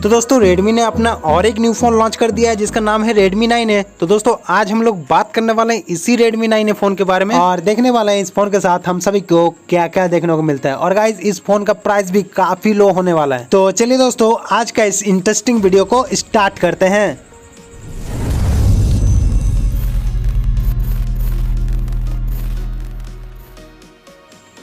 तो दोस्तों Redmi ने अपना और एक न्यू फोन लॉन्च कर दिया है जिसका नाम है Redmi 9 है। तो दोस्तों आज हम लोग बात करने वाले हैं इसी Redmi 9 फोन के बारे में और देखने वाले हैं इस फोन के साथ हम सभी को क्या क्या देखने को मिलता है। और गाइज इस फोन का प्राइस भी काफी लो होने वाला है। तो चलिए दोस्तों आज का इस इंटरेस्टिंग वीडियो को स्टार्ट करते हैं।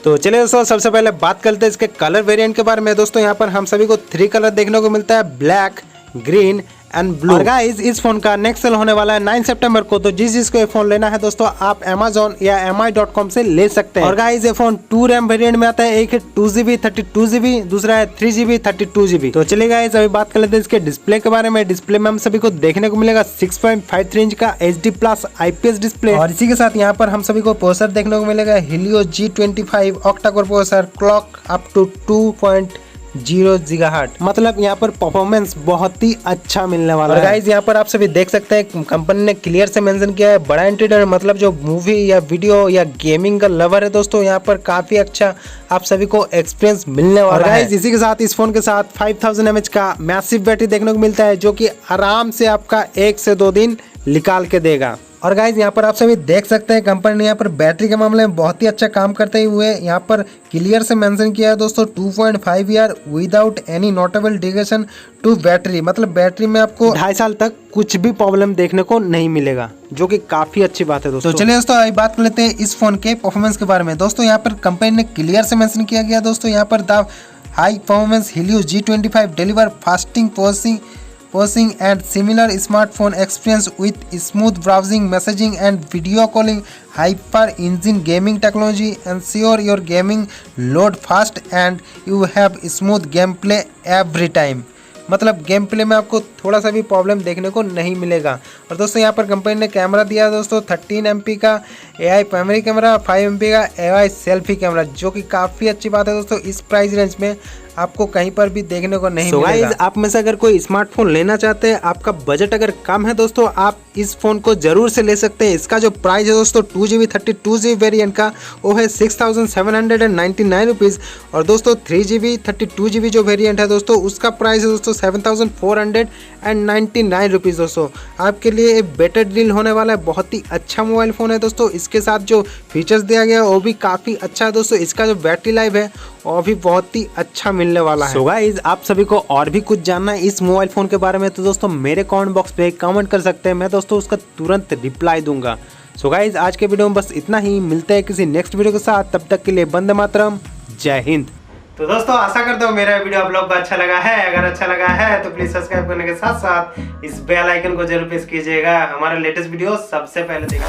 तो चलिए दोस्तों सबसे पहले बात करते हैं इसके कलर वेरिएंट के बारे में। दोस्तों यहाँ पर हम सभी को 3 कलर देखने को मिलता है, ब्लैक, ग्रीन एंड ब्लू। और गाइस इस फोन का नेक्स्ट सेल होने वाला है 9 सितंबर को। तो जिसको ये फोन लेना है दोस्तों आप Amazon या mi.com से ले सकते हैं। और गाइस ये फोन 2 रैम वेरिएंट में आता है, एक है 2GB 32GB, दूसरा है 3GB 32GB। तो चलिए गाइस अभी बात कर लेते हैं इसके डिस्प्ले के बारे में। डिस्प्ले में हम सभी को देखने को मिलेगा 6.53 इंच का HD+ IPS डिस्प्ले। और इसी के साथ यहाँ पर हम सभी को प्रोसेसर देखने को मिलेगा Helio G25 octa-core processor, clock up to 2.0 GHz। मतलब यहाँ पर परफॉर्मेंस बहुत ही अच्छा मिलने वाला है। गाइस यहाँ पर आप सभी देख सकते हैं कंपनी ने क्लियर से मेंशन किया है बड़ा इंटीरियर, मतलब जो मूवी या वीडियो या गेमिंग का लवर है दोस्तों यहाँ पर काफी अच्छा आप सभी को एक्सपीरियंस मिलने वाला है। गाइस इसी के साथ इस फोन के साथ 5000 mAh का मैसिव बैटरी देखने को मिलता है जो कि आराम से आपका 1 से 2 दिन निकाल के देगा। और गाइज यहाँ पर आप सभी देख सकते हैं कंपनी ने यहाँ पर बैटरी के मामले में बहुत ही अच्छा काम करते हुए यहाँ पर क्लियर से मेंशन किया है दोस्तों 2.5 year without any notable degradation to battery. मतलब बैटरी में आपको 2.5 साल तक कुछ भी प्रॉब्लम देखने को नहीं मिलेगा, जो कि काफी अच्छी बात है दोस्तों। तो चलिए दोस्तों अभी बात कर लेते हैं इस फोन के परफॉर्मेंस के बारे में। दोस्तों यहाँ पर कंपनी ने क्लियर से मेंशन किया गया दोस्तों यहाँ पर the high performance Helio G25 deliver fasting posing and similar smartphone experience with smooth browsing, messaging and video calling, hyper engine gaming technology, ensure your gaming load fast and you have smooth gameplay every time। मतलब game play में आपको थोड़ा सा भी problem देखने को नहीं मिलेगा। और दोस्तों यहाँ पर कंपनी ने कैमरा दिया है दोस्तों 13 MP का AI प्राइमरी कैमरा, 5 MP का AI सेल्फी कैमरा, जो कि काफ़ी अच्छी बात है दोस्तों। इस प्राइस रेंज में आपको कहीं पर भी देखने को नहीं मिलेगा। आप में से अगर कोई स्मार्टफोन लेना चाहते हैं, आपका बजट अगर कम है दोस्तों, आप इस फोन को जरूर से ले सकते हैं। इसका जो प्राइस है दोस्तों 2GB 32GB वेरिएंट का वो है 6799 रुपीज़। और दोस्तों 3GB 32GB जो वेरिएंट है दोस्तों उसका प्राइस है दोस्तों 7499 रुपीज़। दोस्तों आपके लिए एक बेटर डील होने वाला है। बहुत ही अच्छा मोबाइल फ़ोन है दोस्तों। इसके साथ जो फीचर्स दिया गया है वो भी काफ़ी अच्छा है दोस्तों। इसका जो बैटरी लाइफ है वो भी बहुत ही अच्छा मिलने वाला है। सो गाइस आप सभी को और भी कुछ जानना है इस मोबाइल फ़ोन के बारे में तो दोस्तों मेरे कमेंट बॉक्स पे कमेंट कर सकते हैं, मैं दोस्तों उसका तुरंत रिप्लाई दूंगा। सो गाइस आज के वीडियो में बस इतना ही, मिलते हैं किसी नेक्स्ट वीडियो के साथ, तब तक के लिए वंदे मातरम, जय हिंद। तो दोस्तों आशा करता हूँ मेरा वीडियो आप लोग को अच्छा लगा है। अगर अच्छा लगा है तो प्लीज सब्सक्राइब करने के साथ साथ इस बेल आइकन को जरूर प्रेस कीजिएगा हमारा लेटेस्ट वीडियो सबसे पहले देखने।